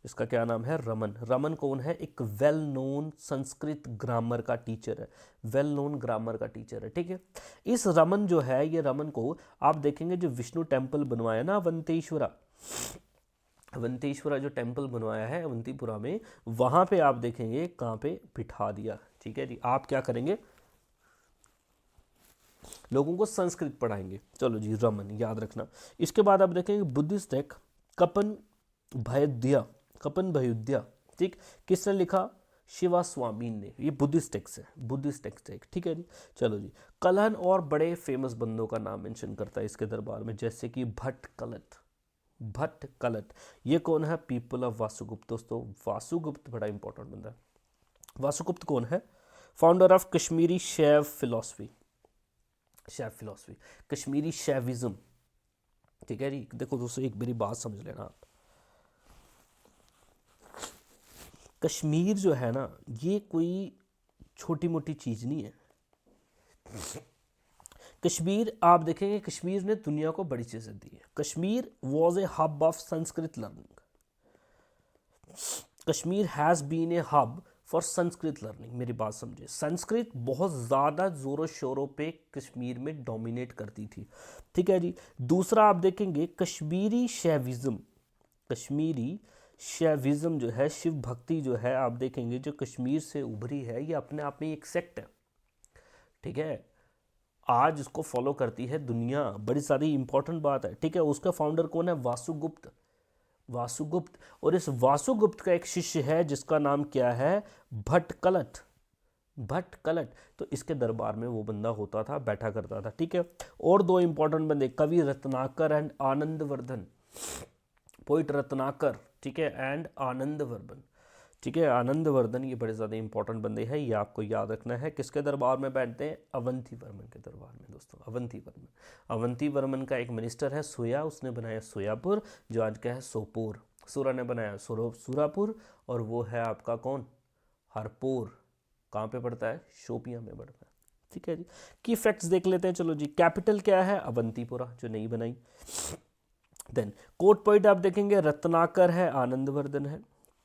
इसका क्या नाम है? रमन। रमन कौन है? एक वेल नोन संस्कृत ग्रामर का टीचर है, वेल नोन ग्रामर का टीचर है। ठीक है, इस रमन जो है, ये रमन को आप देखेंगे जो विष्णु टेम्पल बनवाया ना अवंतेश्वरा, अवंतेश्वरा जो टेम्पल बनवाया है अवंतीपुरा में, वहां पे आप देखेंगे कहाँ पे बिठा दिया। ठीक है जी, आप क्या करेंगे? लोगों को संस्कृत पढ़ाएंगे। चलो जी, रमन याद रखना। इसके बाद आप देखेंगे बुद्धिस्ट टेक कपन भयोद्या, कपन भयोद्या। ठीक, किसने लिखा? शिवा स्वामी ने। ये बुद्धिस्ट टेक्स्ट है, बुद्धिस्ट टेक्स्ट है। ठीक है जी, चलो जी, कलहन और बड़े फेमस बंदों का नाम मेंशन करता है इसके दरबार में, जैसे कि भट्ट कलट। भट्ट कलट ये कौन है? People of Vasugupta. दोस्तों वासुगुप्त बड़ा इंपॉर्टेंट बंदा है। वासुगुप्त कौन है? फाउंडर ऑफ कश्मीरी शैव फिलॉसफी, शैव फिलॉसफी, कश्मीरी शैविज्म। ठीक है जी, देखो दोस्तों एक मेरी बात समझ लेना आप, कश्मीर जो है ना ये कोई छोटी मोटी चीज़ नहीं है। कश्मीर आप देखेंगे, कश्मीर ने दुनिया को बड़ी चीज़ें दी है। Kashmir was a hub of Sanskrit learning. Kashmir has been a hub for Sanskrit learning. मेरी बात समझे, संस्कृत बहुत ज़्यादा ज़ोरों शोरों पे कश्मीर में डोमिनेट करती थी। ठीक है जी, दूसरा आप देखेंगे कश्मीरी शैविज्म, कश्मीरी शैविज्म जो है, शिव भक्ति जो है, आप देखेंगे जो कश्मीर से उभरी है, ये अपने आप में एक सेक्ट है। ठीक है, आज इसको फॉलो करती है दुनिया, बड़ी सारी इंपॉर्टेंट बात है, ठीक है। उसका फाउंडर कौन है? वासुगुप्त, वासुगुप्त। और इस वासुगुप्त का एक शिष्य है जिसका नाम क्या है? भट्टकलट, भट्टकलट। तो इसके दरबार में वो बंदा होता था, बैठा करता था, ठीक है। और दो इंपॉर्टेंट बंदे, कवि रत्नाकर एंड आनंदवर्धन, पोइट रत्नाकर, ठीक है, एंड आनंदवर्धन, ठीक है, आनंदवर्धन। ये बड़े ज़्यादा इंपॉर्टेंट बंदे हैं, ये आपको याद रखना है। किसके दरबार में बैठते हैं? अवंती वर्मन के दरबार में दोस्तों, अवंती वर्मन। अवंती वर्मन का एक मिनिस्टर है सुया, उसने बनाया सुयापुर, जो आज का है सोपोर। सूरा ने बनाया सुरापुर, और वो है आपका कौन? हरपुर। कहाँ पे पड़ता है? शोपियां में पड़ता है, ठीक है जी। की फैक्ट्स देख लेते हैं, चलो जी। कैपिटल क्या है? अवंतीपुरा, जो नहीं बनाई। देन कोर्ट पॉइंट आप देखेंगे, रत्नाकर है, आनंदवर्धन है।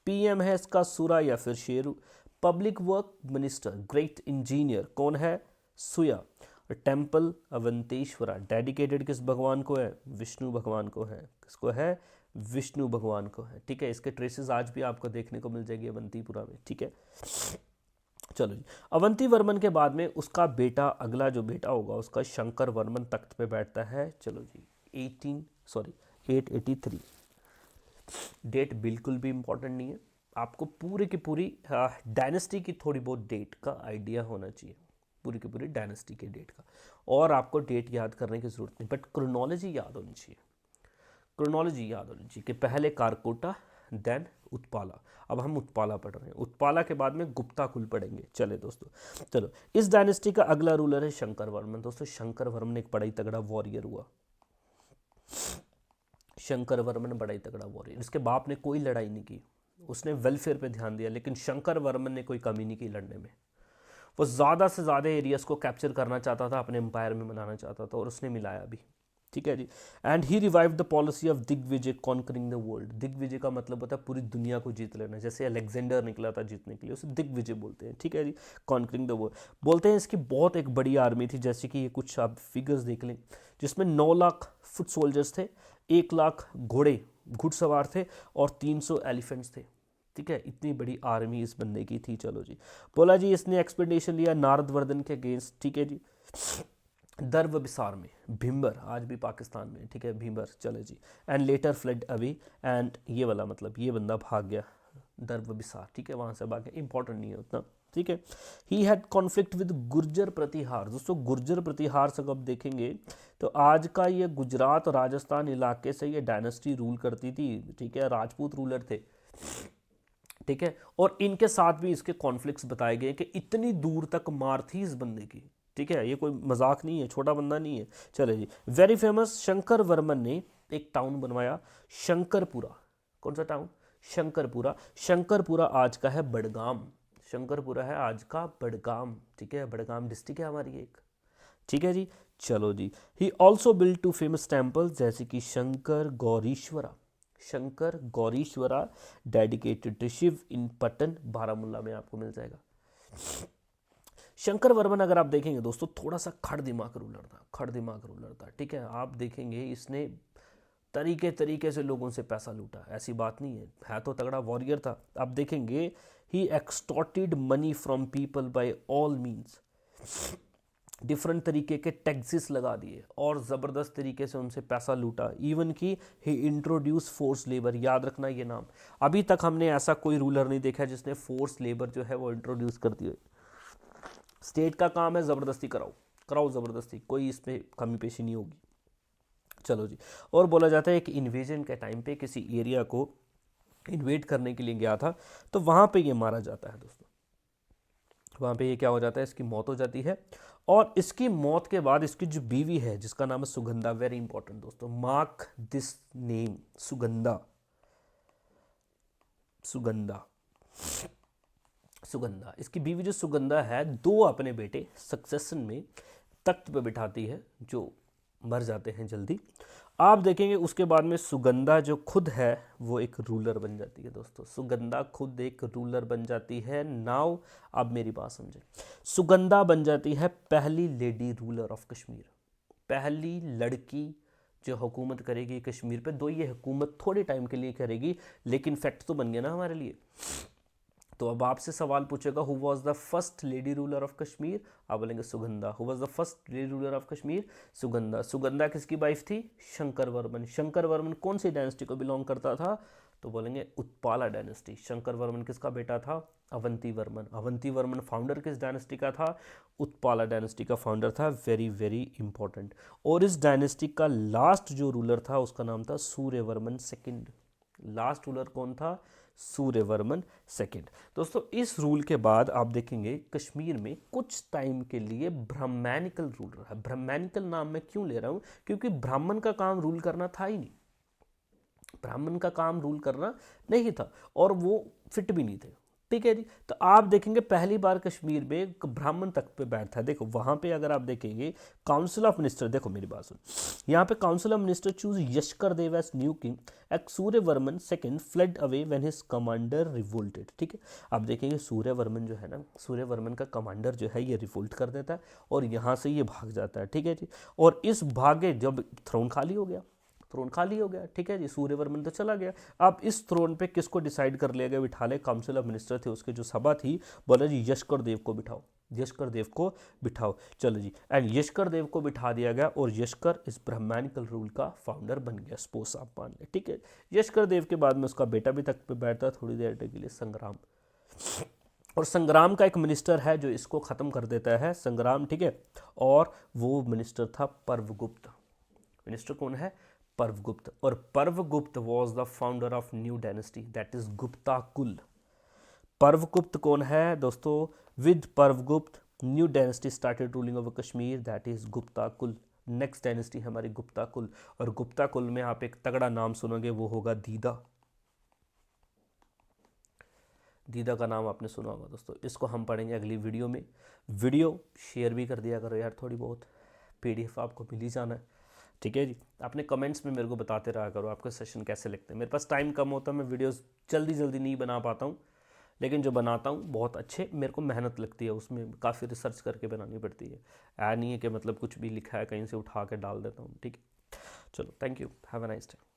पीएम है इसका सुरा या फिर Sheru. Public work minister, great engineer कौन है? सुया। टेम्पल अवंतेश्वरा, डेडिकेटेड किस भगवान को है? विष्णु भगवान को है। किसको है? विष्णु भगवान को है, ठीक है। इसके ट्रेसेस आज भी आपको देखने को मिल जाएगी अवंतीपुरा में, ठीक है। चलो जी, अवंती वर्मन के बाद में उसका बेटा, अगला जो बेटा होगा उसका, शंकर वर्मन तख्त पे बैठता है। चलो जी, 883। डेट बिल्कुल भी इंपॉर्टेंट नहीं है, आपको पूरी की पूरी डायनेस्टी की थोड़ी बहुत डेट का आइडिया होना चाहिए, पूरी की पूरी डायनेस्टी के डेट का। और आपको डेट याद करने की जरूरत नहीं, बट क्रोनोलॉजी याद होनी चाहिए, क्रोनोलॉजी याद होनी चाहिए कि पहले कारकोटा, देन उत्पाला। अब हम उत्पाला पढ़ रहे हैं, उत्पाला के बाद में गुप्ता कुल पढ़ेंगे। चले दोस्तों, चलो। इस डायनेस्टी का अगला रूलर है शंकर वर्मन। दोस्तों शंकर वर्मन एक बड़ा ही तगड़ा वॉरियर हुआ, शंकर वर्मन बड़ा ही तगड़ा वॉरियर। इसके बाप ने कोई लड़ाई नहीं की, उसने वेलफेयर पे ध्यान दिया, लेकिन शंकर वर्मन ने कोई कमी नहीं की लड़ने में। वो ज़्यादा से ज़्यादा एरियाज को कैप्चर करना चाहता था, अपने एम्पायर में बनाना चाहता था, और उसने मिलाया भी, ठीक है जी। And he revive the policy of Digvijay conquering the world. Digvijay का मतलब होता है पूरी दुनिया को जीत लेना, जैसे अलेक्जेंडर निकला था जीतने के लिए, उसे दिग्विजय बोलते हैं, ठीक है जी। कॉन्करिंग द वर्ल्ड बोलते हैं। इसकी बहुत एक बड़ी आर्मी थी, जैसे कि ये कुछ आप फिगर्स देख लें, जिसमें 9 लाख फुट सोल्जर्स थे, 1 लाख घोड़े घुड़सवार थे, और 300 एलिफेंट्स थे, ठीक है। इतनी बड़ी आर्मी इस बंदे की थी। चलो जी, बोला जी इसने एक्सपेडिशन लिया नारदवर्धन के अगेंस्ट, ठीक है जी, दर्व बिसार में, भीमबर आज भी पाकिस्तान में, ठीक है, भीमबर। चले जी, and later fled away, and ये वाला मतलब ये बंदा भाग गया दर्व बिसार, ठीक है, वहाँ से भाग गया, इंपॉर्टेंट नहीं है उतना, ठीक है। He had conflict with Gurjara Pratihara. दोस्तों गुर्जर प्रतिहार से कब देखेंगे तो आज का ये गुजरात और राजस्थान इलाके से ये डायनेस्टी रूल करती थी, ठीक है, राजपूत रूलर थे, ठीक है। और इनके साथ भी इसके कॉन्फ्लिक्ट्स बताए गए कि इतनी दूर तक मार थी इस बंदे की, ठीक है, ये कोई मजाक नहीं है, छोटा बंदा नहीं है। चले जी, वेरी फेमस शंकर वर्मन ने एक टाउन बनवाया, शंकरपुरा। कौन सा टाउन? शंकरपुरा। शंकरपुरा आज का है बड़गाम, शंकरपुरा है आज का बड़गाम, ठीक है, बड़गाम डिस्ट्रिक्ट है हमारी एक, ठीक है जी। चलो जी, he also build two famous temples, जैसे कि Shankar Gaurishvara, Shankar Gaurishvara dedicated to Shiva in Patan, Baramulla में आपको मिल जाएगा। शंकर वर्मन अगर आप देखेंगे दोस्तों, थोड़ा सा खड़ दिमाग रूलर था, खड़ दिमाग रूलर था, ठीक है। आप देखेंगे इसने तरीके तरीके से लोगों से पैसा लूटा, ऐसी बात नहीं है तो तगड़ा वॉरियर था। आप देखेंगे he extorted money from people by all means, different तरीके के टैक्सेस लगा दिए और ज़बरदस्त तरीके से उनसे पैसा लूटा। इवन कि ही इंट्रोड्यूस फोर्स लेबर, याद रखना ये नाम, अभी तक हमने ऐसा कोई रूलर नहीं देखा जिसने फोर्स लेबर जो है वो इंट्रोड्यूस कर दी। स्टेट का काम है ज़बरदस्ती कराओ, कराओ ज़बरदस्ती, कोई इस पर कमी पेशी नहीं होगी। चलो जी, और बोला जाता है कि इन्वेजन के टाइम पे किसी एरिया को इन्वेड करने के लिए गया था, तो वहाँ पे ये मारा जाता है दोस्तों, वहाँ पे ये क्या हो जाता है, इसकी मौत हो जाती है। और इसकी मौत के बाद इसकी जो बीवी है जिसका नाम है सुगंधा, वेरी इंपॉर्टेंट दोस्तों, mark this name, Sugandha, Sugandha, Sugandha. इसकी बीवी जो सुगंधा है, 2 अपने बेटे सक्सेशन में तख्त पे बिठाती है जो मर जाते हैं जल्दी। आप देखेंगे उसके बाद में सुगंधा जो खुद है वो एक रूलर बन जाती है दोस्तों, सुगंधा खुद एक रूलर बन जाती है। नाउ अब मेरी बात समझे, सुगंधा बन जाती है पहली लेडी रूलर ऑफ कश्मीर, पहली लड़की जो हुकूमत करेगी कश्मीर पे। दो ये हुकूमत थोड़े टाइम के लिए करेगी, लेकिन फैक्ट तो बन गया ना हमारे लिए, तो अब आपसे सवाल पूछेगा who was the first lady ruler of Kashmir, आप बोलेंगे Sugandha. Who was the first lady ruler of Kashmir, Sugandha. Sugandha किसकी वाइफ थी, शंकर वर्मन। शंकर वर्मन कौन सी डायनेस्टी को बिलोंग करता था, तो बोलेंगे उत्पाला डायनेस्टी। शंकर वर्मन किसका बेटा था, अवंती वर्मन। अवंती वर्मन फाउंडर किस डायनेस्टी का था, उत्पाला डायनेस्टी का फाउंडर था। Very very important. और इस डायनेस्टी का लास्ट जो रूलर था उसका नाम था सूर्यवर्मन सेकंड। लास्ट रूलर कौन था, सूर्यवर्मन सेकंड। दोस्तों इस रूल के बाद आप देखेंगे कश्मीर में कुछ टाइम के लिए ब्राह्मणिकल रूल रहा। ब्राह्मणिकल नाम मैं क्यों ले रहा हूं, क्योंकि ब्राह्मण का काम रूल करना था ही नहीं, ब्राह्मण का काम रूल करना नहीं था और वो फिट भी नहीं थे, ठीक है जी। तो आप देखेंगे पहली बार कश्मीर में एक ब्राह्मण तख्त पे बैठा है। देखो वहां पे अगर आप देखेंगे काउंसिल ऑफ मिनिस्टर, देखो मेरी बात सुन, यहाँ पे council of minister choose Yashaskara Dev as new king ex Suryavarman second fled away when his commander revolted, ठीक है। आप देखेंगे सूर्यवर्मन जो है ना, सूर्यवर्मन का कमांडर जो है ये रिवोल्ट कर देता है और यहाँ से ये भाग जाता है, ठीक है जी। और इस भागे जब थ्रोन खाली हो गया, थ्रोन खाली हो गया, ठीक है जी, सूर्यवर्मन तो चला गया। अब इस थ्रोन पे किसको डिसाइड कर लिया गया, बिठा ले, काउंसिल ऑफ मिनिस्टर थे उसके जो सभा थी, बोला जी यशकर देव को बिठाओ, यशकर देव को बिठाओ, चलो जी। एंड यशकर देव को बिठा दिया गया और यशकर इस ब्राह्मणिकल रूल का फाउंडर बन गया, सपोज आप मान ले, ठीक है। यशकर देव के बाद में उसका बेटा भी तख्त पे बैठता थोड़ी देर के लिए, संग्राम। और संग्राम का एक मिनिस्टर है जो इसको ख़त्म कर देता है, संग्राम, ठीक है। और वो मिनिस्टर था पर्वगुप्त। मिनिस्टर कौन है, पर्वगुप्त। और Parvagupta was the founder of new dynasty that is Gupta कुल। पर्वगुप्त कौन है दोस्तों, with Parvagupta new dynasty started ruling over Kashmir that is Gupta कुल। नेक्स्ट डायनेस्टी हमारी गुप्ता कुल। और गुप्ता कुल में आप एक तगड़ा नाम सुनोगे वो होगा दीदा। दीदा का नाम आपने सुना होगा दोस्तों, इसको हम पढ़ेंगे अगली वीडियो में। वीडियो शेयर भी कर दिया करो यार, थोड़ी बहुत PDF आपको मिल ही जाना है, ठीक है जी। अपने कमेंट्स में मेरे को बताते रहा करो आपके सेशन कैसे लगते हैं। मेरे पास टाइम कम होता है, मैं वीडियोस जल्दी जल्दी नहीं बना पाता हूँ, लेकिन जो बनाता हूँ बहुत अच्छे, मेरे को मेहनत लगती है उसमें, काफ़ी रिसर्च करके बनानी पड़ती है। ऐ नहीं है कि मतलब कुछ भी लिखा है कहीं से उठा के डाल देता हूँ, ठीक है। चलो thank you, have a nice day.